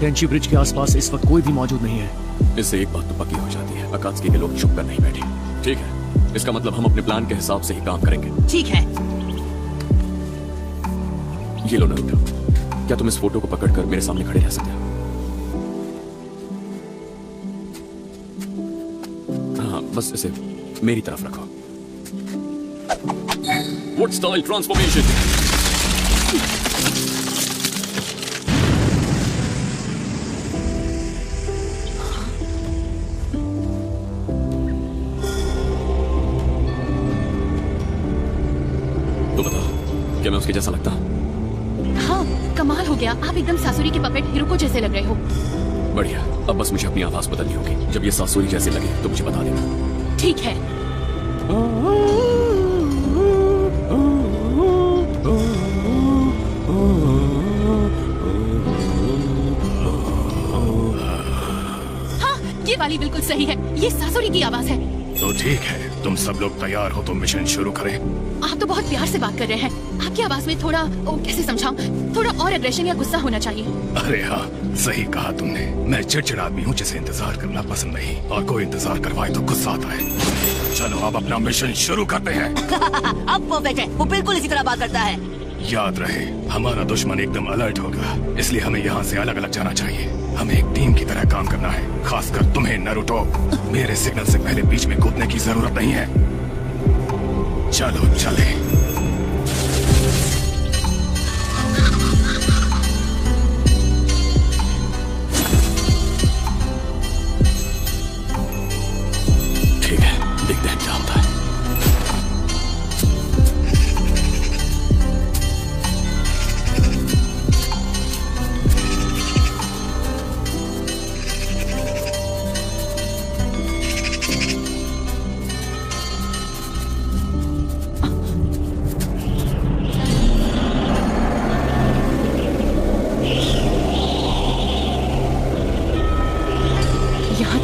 टेंची bridge के आसपास इस वक्त कोई भी मौजूद नहीं है। इससे एक बात तो पक्की हो जाती है, अकात्सुकी के लोग छुप कर नहीं बैठे। ठीक है, इसका मतलब हम अपने प्लान के हिसाब से ही काम करेंगे। ठीक है। ये लो नारुतो, क्या तुम इस फोटो को पकड़कर मेरे सामने खड़े रह सकते हो? हाँ, बस इसे मेरी तरफ रखो। What style transformation? तो बताओ, क्या मैं उसके जैसा लगता हूँ? हाँ, कमाल हो गया। आप एकदम सासुरी के पपेट हिरुको जैसे लग रहे हो। बढ़िया, अब बस मुझे अपनी आवाज बदलनी होगी। जब ये सासुरी जैसे लगे तो मुझे बता देना। ठीक है। हाँ, ये वाली बिल्कुल सही है। ये सासुरी की आवाज है। तो ठीक है, तुम सब लोग तैयार हो तो मिशन शुरू करें। आप तो बहुत प्यार से बात कर रहे हैं। आपकी आवाज में थोड़ा कैसे समझाऊं, थोड़ा और एग्रेशन या गुस्सा होना चाहिए। अरे हाँ, सही कहा तुमने। मैं चिड़चिड़ा आदमी हूँ जिसे इंतजार करना पसंद नहीं, और कोई इंतजार करवाए तो गुस्सा आता है। चलो अब अपना मिशन शुरू करते हैं। अब परफेक्ट है, वो बिल्कुल इसी तरह बात करता है। याद रहे, हमारा दुश्मन एकदम अलर्ट होगा, इसलिए हमें यहाँ से अलग अलग जाना चाहिए। हमें एक टीम की तरह काम करना है, खासकर तुम्हें नारुतो। मेरे सिग्नल से पहले बीच में कूदने की जरूरत नहीं है। चलो चले। ठीक है, देखते हैं क्या होता है।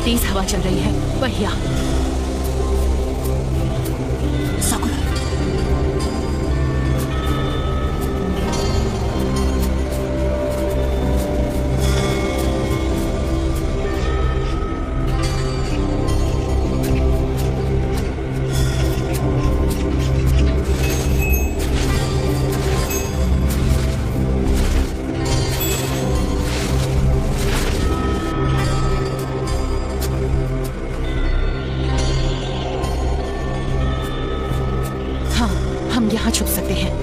तेज हवा चल रही है। बढ़िया। साकुरा, हम यहाँ छुप सकते हैं।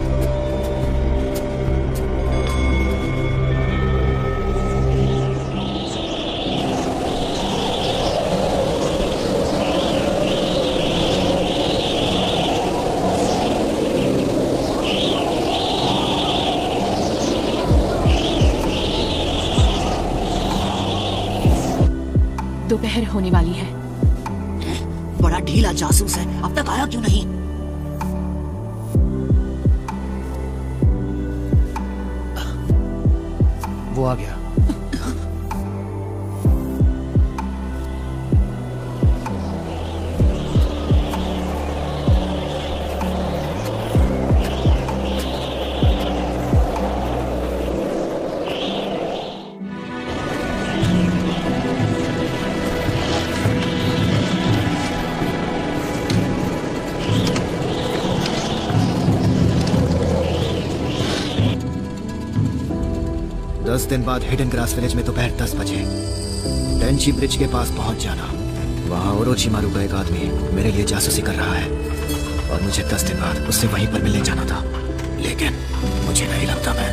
दोपहर होने वाली है। बड़ा ढीला जासूस है, अब तक आया क्यों नहीं? वो आ गया। दस दिन बाद हिडन ग्रास विलेज में दोपहर 10 बजे टेंची ब्रिज के पास पहुंच जाना। वहां ओरोचिमारू का एक आदमी मेरे लिए जासूसी कर रहा है और मुझे 10 दिन बाद उससे वहीं पर मिलने जाना था, लेकिन मुझे नहीं लगता मैं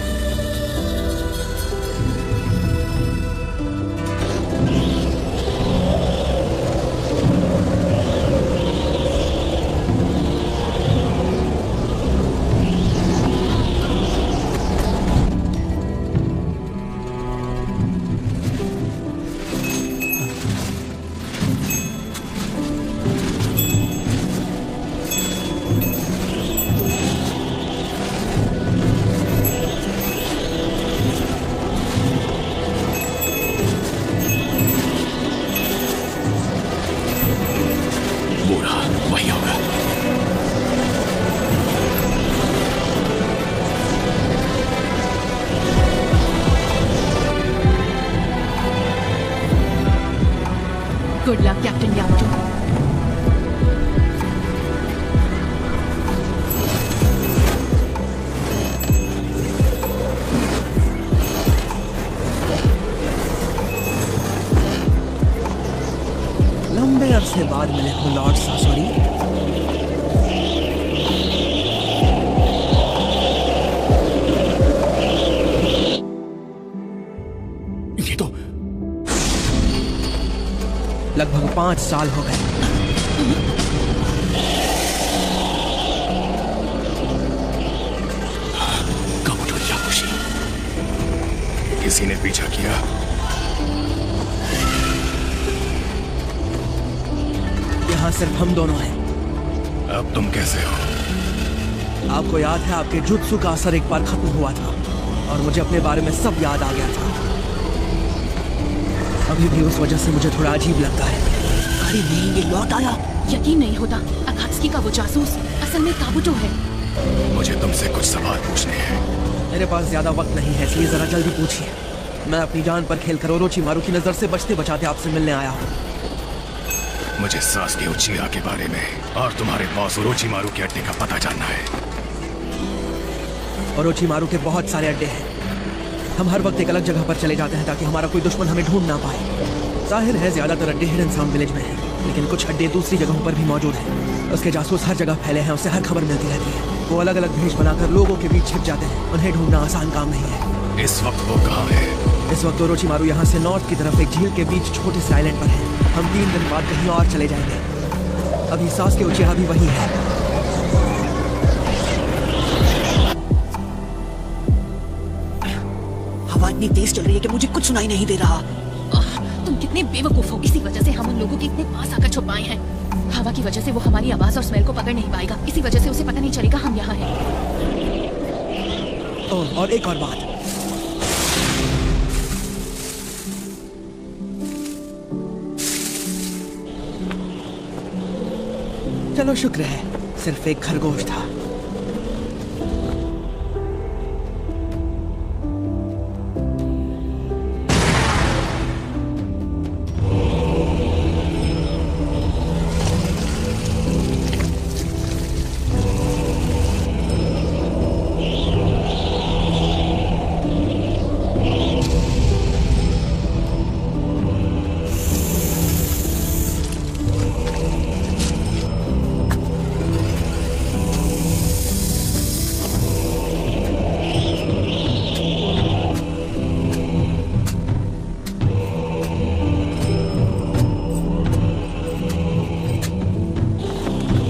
लक कैप्टन यामाटो। लंबे अरसे बाद मिले हो लॉर्ड सासोरी। ये तो लगभग 5 साल हो गए। काबुटो याबुशी। किसी ने पीछा किया? यहाँ सिर्फ हम दोनों हैं। अब तुम कैसे हो? आपको याद है आपके जुत्सु का असर एक बार खत्म हुआ था और मुझे अपने बारे में सब याद आ गया था। अभी भी उस वजह से मुझे थोड़ा अजीब लगता है। अरे नहीं, ये लौट आया। यकीन नहीं होता, अकात्सुकी का वो जासूस असल में काबुटो है। मुझे तुमसे कुछ सवाल पूछने हैं। मेरे पास ज्यादा वक्त नहीं है, इसलिए जरा जल्दी पूछिए। मैं अपनी जान पर खेलकर ओरोचिमारू की नजर से बचते बचाते आपसे मिलने आया हूँ। मुझे सासुके उचिरा के बारे में और तुम्हारे बॉस ओरोचिमारू के अड्डे का पता जानना है। ओरोचिमारू के बहुत सारे अड्डे हैं। हम हर वक्त एक अलग जगह पर चले जाते हैं ताकि हमारा कोई दुश्मन हमें ढूंढ ना पाए। जाहिर है ज्यादातर अड्डे हिडन साउंड विलेज में हैं, लेकिन कुछ अड्डे दूसरी जगहों पर भी मौजूद हैं। उसके जासूस हर जगह फैले हैं, उससे हर खबर मिलती रहती है। वो अलग अलग भेष बनाकर लोगों के बीच छिप जाते हैं। उन्हें ढूंढना आसान काम नहीं है। इस वक्त वो कहाँ है? इस वक्त ओरोचिमारू यहाँ से नॉर्थ की तरफ एक झील के बीच छोटे से आइलैंड पर है। हम 3 दिन बाद कहीं और चले जाएंगे। अभी सासुके उचिरा भी वही है। हवा इतनी तेज चल रही है कि मुझे कुछ सुनाई नहीं दे रहा। तुम कितने बेवकूफ हो। इसी वजह से हम उन लोगों के इतने पास आकर छुप पाए हैं। हवा की वजह से वो हमारी आवाज और स्मेल को पकड़ नहीं पाएगा। इसी वजह से उसे पता नहीं चलेगा हम यहाँ हैं। और एक और बात, चलो शुक्र है सिर्फ एक खरगोश था।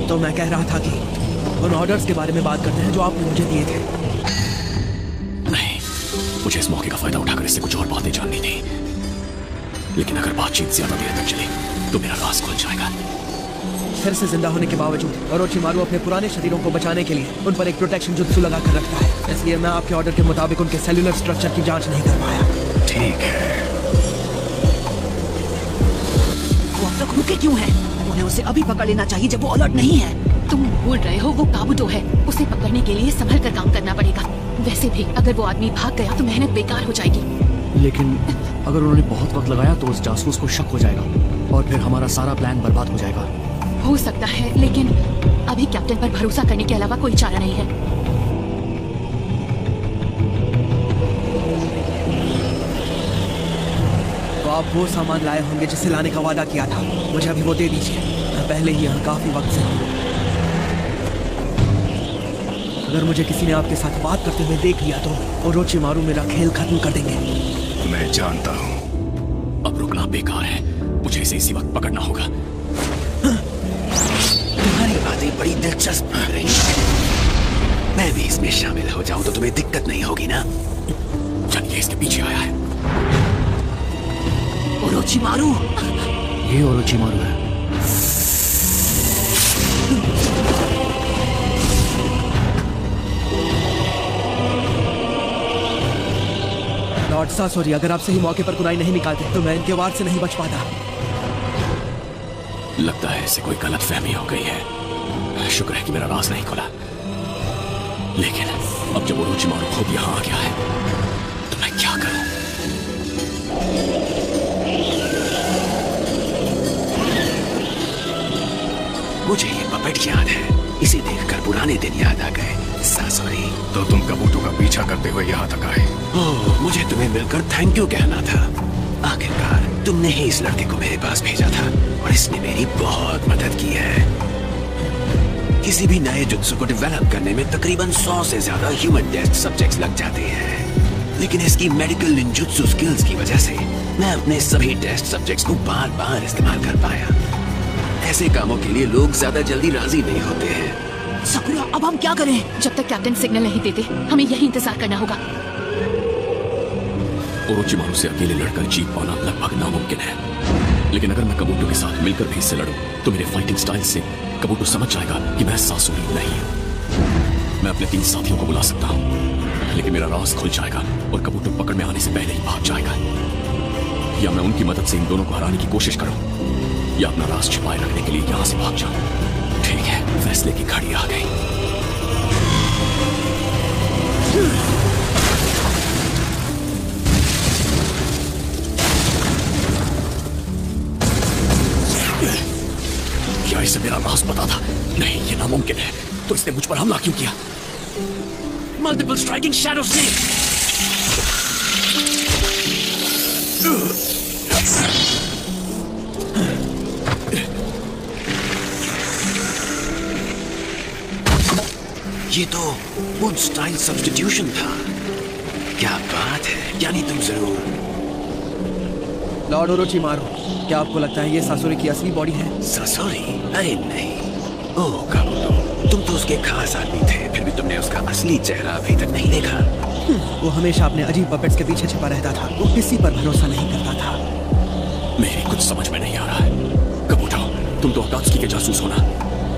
तो मैं कह रहा था कि उन ऑर्डर्स के बारे में बात करते हैं जो आपने मुझे दिए थे। नहीं, मुझे इस मौके का फायदा उठाकर इससे कुछ और बातें जाननी थी। लेकिन अगर बातचीत ज्यादा देर तक चली तो मेरा राज खुल जाएगा। फिर से जिंदा होने के बावजूद ओरोचिमारू अपने पुराने शरीरों को बचाने के लिए उन पर एक प्रोटेक्शन जुत्सु लगा कर रखता है। इसलिए मैं आपके ऑर्डर के मुताबिक उनके सेल्यूलर स्ट्रक्चर की जांच नहीं कर पाया। ठीक है। वो अब तक रुके क्यों हैं? उन्हें उसे अभी पकड़ लेना चाहिए जब वो अलर्ट नहीं है। तुम भूल रहे हो वो काबुटो है। उसे पकड़ने के लिए संभल कर काम करना पड़ेगा। वैसे भी अगर वो आदमी भाग गया तो मेहनत बेकार हो जाएगी। लेकिन अगर उन्होंने बहुत वक्त लगाया तो उस जासूस को शक हो जाएगा और फिर हमारा सारा प्लान बर्बाद हो जाएगा। हो सकता है, लेकिन अभी कैप्टन पर भरोसा करने के अलावा कोई चारा नहीं है। तो आप वो सामान लाए होंगे जिसे लाने का वादा किया था। मुझे अभी वो दे दीजिए। मैं पहले ही यहाँ काफी वक्त से हूँ। अगर मुझे किसी ने आपके साथ बात करते हुए देख लिया तो ओरोचिमारू मेरा खेल खत्म कर देंगे। मैं जानता हूँ। अब रुकना बेकार है। मुझे इसे इसी वक्त पकड़ना होगा। तुम्हारी बातें बड़ी दिलचस्प लग रही हैं। मैं भी इसमें शामिल हो जाऊं तो तुम्हें दिक्कत नहीं होगी ना? चलिए, इसके पीछे आया है। ओरोचिमारू, ये ओरोचिमारू है। लॉर्ड सासोरी, अगर आप सही मौके पर कुनाई नहीं निकालते तो मैं इनके वार से नहीं बच पाता। लगता है इसे कोई गलत फहमी हो गई है। शुक्र है कि मेरा राज नहीं खुला। लेकिन अब जब ओरोचिमारू खुद यहाँ आ गया है तो मैं क्या करूं? मुझे ये पपेट याद है। इसे देखकर पुराने दिन याद आ गए। सासोरी, तो तुम कबूटो का पीछा करते हुए यहाँ तक आए। ओह, मुझे तुम्हें मिलकर थैंक यू कहना था। आखिरकार तुमने ही इस लड़के को मेरे पास भेजा था और इसने मेरी बहुत मदद की है। किसी भी नए जुत्सु को डेवलप करने में तकरीबन 100 से ज्यादा ह्यूमन टेस्ट सब्जेक्ट्स लग जाते हैं, लेकिन इसकी मेडिकल निंजुत्सु स्किल्स की वजह से मैं अपने सभी टेस्ट सब्जेक्ट्स को बार बार इस्तेमाल कर पाया। ऐसे कामों के लिए लोग ज्यादा जल्दी राजी नहीं होते हैं। सकुरा, अब हम क्या करें? जब तक कैप्टन सिग्नल नहीं देते हमें यही इंतजार करना होगा। ओरोचिमारू से अकेले लड़कर जीत पाना लगभग नामुमकिन है, लेकिन अगर मैं कबूटो के साथ मिलकर भी इससे लड़ूं तो मेरे फाइटिंग स्टाइल से कबूटो समझ जाएगा कि मैं सासुरी नहीं हूं। मैं अपने 3 साथियों को बुला सकता हूं, लेकिन मेरा राज खुल जाएगा और कबूटो पकड़ में आने से पहले ही भाग जाएगा। या मैं उनकी मदद से इन दोनों को हराने की कोशिश करूं, या अपना राज छिपाए रखने के लिए यहां से भाग जाऊं। ठीक है, फैसले की घड़ी आ गई। क्या इसे मेरा राज पता था? नहीं, ये नामुमकिन है। तो इसने मुझ पर हमला क्यों किया? Multiple striking shadow snake. ये तो वुड स्टाइल सब्स्टिट्यूशन था। क्या बात है, यानी तुम जरूर। लॉर्ड ओरोचिमारू, क्या आपको लगता है ये सासुरी की असली बॉडी है? सासुरी? अरे नहीं। ओह काबूतो, तुम तो उसके खास आदमी थे, फिर भी तुमने उसका असली चेहरा अभी तक नहीं देखा। वो हमेशा अपने अजीब पपेट्स के पीछे छिपा रहता था। वो किसी पर भरोसा नहीं करता था। मेरी कुछ समझ में नहीं आ रहा है। कबूटो, तुम तो अकात्सुकी के जासूस हो ना?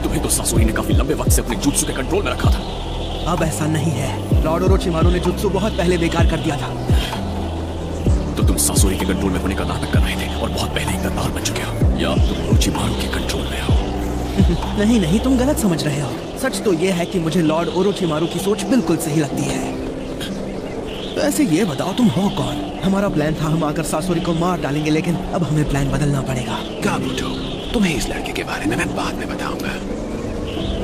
तुम्हें तो सासुरी ने काफी लंबे वक्त से अपने जुत्सु के कंट्रोल में रखा था। अब ऐसा नहीं है। लॉर्ड ओरोचिमारू ने जुत्सु बहुत पहले बेकार कर दिया था। तो तुम सासुरी के कंट्रोल में होने का नाटक कर रहे थे और बहुत पहले एक गद्दार बन चुके हो, या तुम ओरोचिमारू के कंट्रोल में हो? नहीं नहीं, तुम गलत समझ रहे हो। सच तो ये है कि मुझे लॉर्ड ओरोचिमारू की सोच बिल्कुल सही लगती है। तो ऐसे ये बताओ, तुम हो कौन? हमारा प्लान था हम आकर सासुरी को मार डालेंगे, लेकिन अब हमें प्लान बदलना पड़ेगा। काबूतो, तुम्हें इस लड़के के बारे में मैं बाद में बताऊंगा,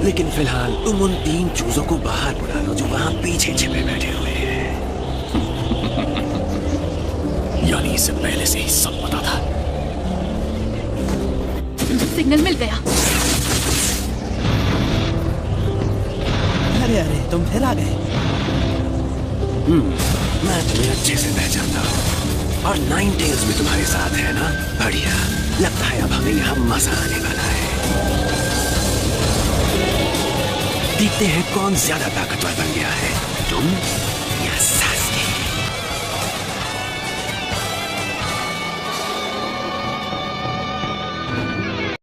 लेकिन फिलहाल तुम उन 3 चूजों को बाहर बुला लो जो वहां पीछे छिपे बैठे हुए हैं। यानी इसे पहले से ही सब पता था। सिग्नल मिल गया। अरे अरे, तुम फिर आ गए। मैं तुम्हें अच्छे से पहचानता हूँ और 9 टेल्स भी तुम्हारे साथ है ना? बढ़िया, लगता है अब हमें यहाँ मजा आने वाला है। देखते हैं कौन ज्यादा ताकतवर बन गया है, तुम या सासुरी।